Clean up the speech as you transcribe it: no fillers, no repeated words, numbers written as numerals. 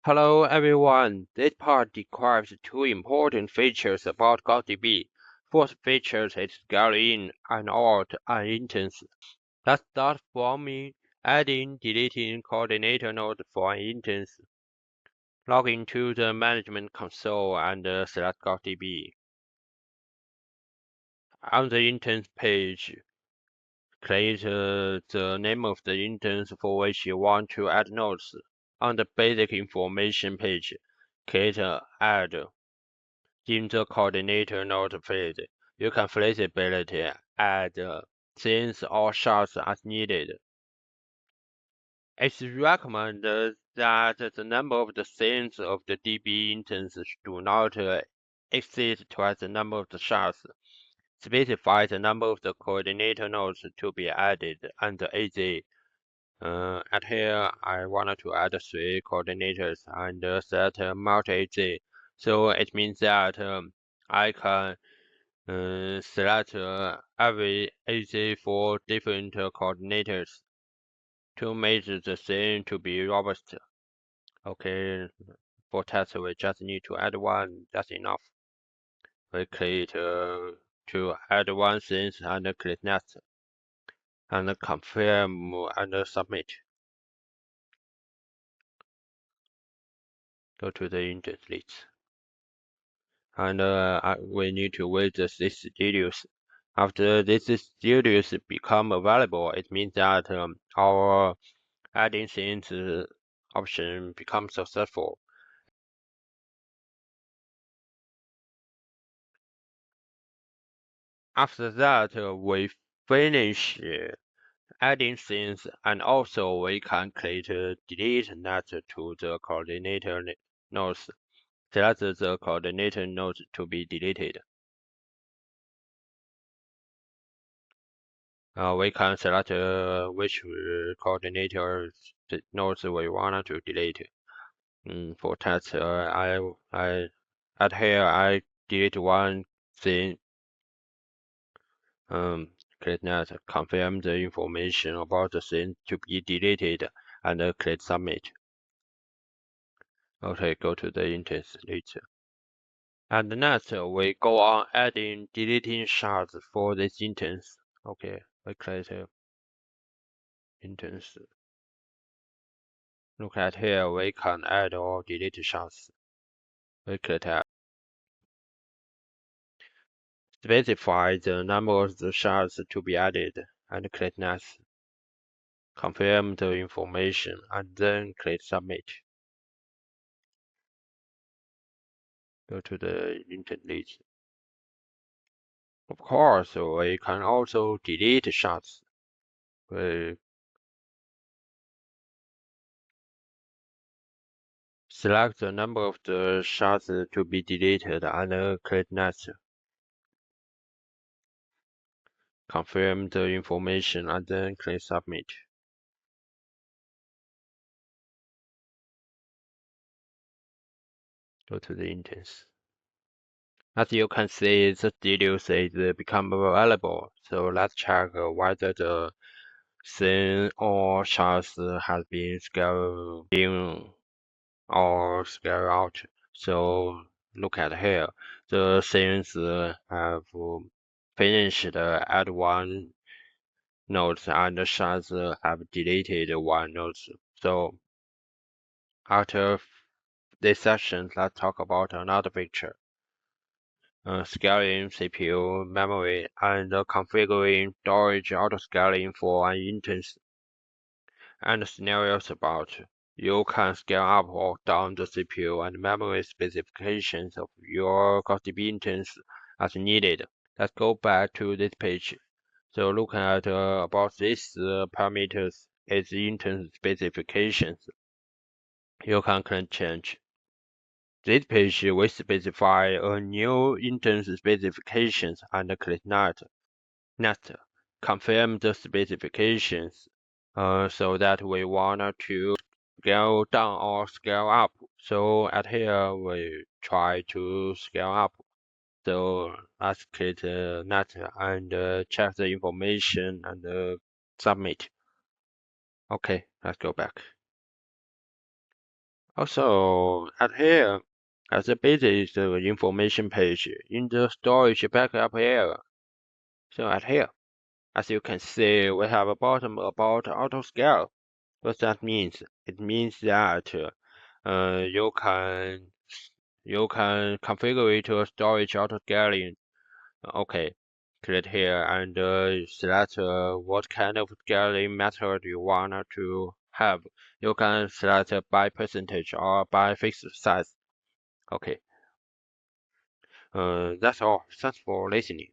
Hello everyone. This part describes two important features about GaussDB. First feature is scaling and out and instance. Let's start from adding, deleting coordinator node for an instance. Log into the management console and select GaussDB. On the instance page, create the name of the instance for which you want to add nodes. On the basic information page, click add. In the coordinator node field, you can flexibility add scenes or shards as needed. It's recommended that the number of the scenes of the DB instances do not exceed twice the number of the shards. Specify the number of the coordinator nodes to be added under AZ. At here, I wanted to add 3 coordinators and set multi-AZ. So it means that I can select every AZ for different coordinators to make the scene to be robust. Okay, for test we just need to add one, that's enough. We click to add one scene and click next and confirm and submit. Go to the instance list. And we need to wait this studios. After this studios become available, it means that our adding scenes option becomes successful. After that, we finish adding scenes, and also we can create delete net to the coordinator nodes. Select the coordinator nodes to be deleted. We can select which coordinator nodes we want to delete. For test, I at here I delete one scene. Click next, confirm the information about the scene to be deleted, and click submit. Okay, go to the instance later. And next, we go on adding, deleting shards for this instance. Okay, we click instance. Look at here, we can add or delete shards. We click add. Specify the number of the shards to be added, and click next. Confirm the information, and then click submit. Go to the instance list. Of course, we can also delete shards. We select the number of the shards to be deleted and click next. Confirm the information and then click submit. Go to the instance. As you can see, the studios is become available. So let's check whether the scene or shards has been scaled in or scaled out. So look at here. The scenes have finished add one nodes and the shards have deleted one nodes. So after this section, let's talk about another feature. Scaling CPU, memory, and configuring storage autoscaling for an instance. And scenarios about you can scale up or down the CPU and memory specifications of your GaussDB instance as needed. Let's go back to this page. So look at about these parameters as instance specifications. You can change. This page we specify a new instance specifications and click next. Next, confirm the specifications so that we want to scale down or scale up. So at here we try to scale up. So let's click next and check the information and submit. Okay, let's go back. Also, at here, as a basic information page in the storage backup area. So at here, as you can see, we have a button about autoscale. What that means? It means that you can configure your storage autoscaling. Okay, click here and select what kind of scaling method you want to have. You can select by percentage or by fixed size. Okay, that's all. Thanks for listening.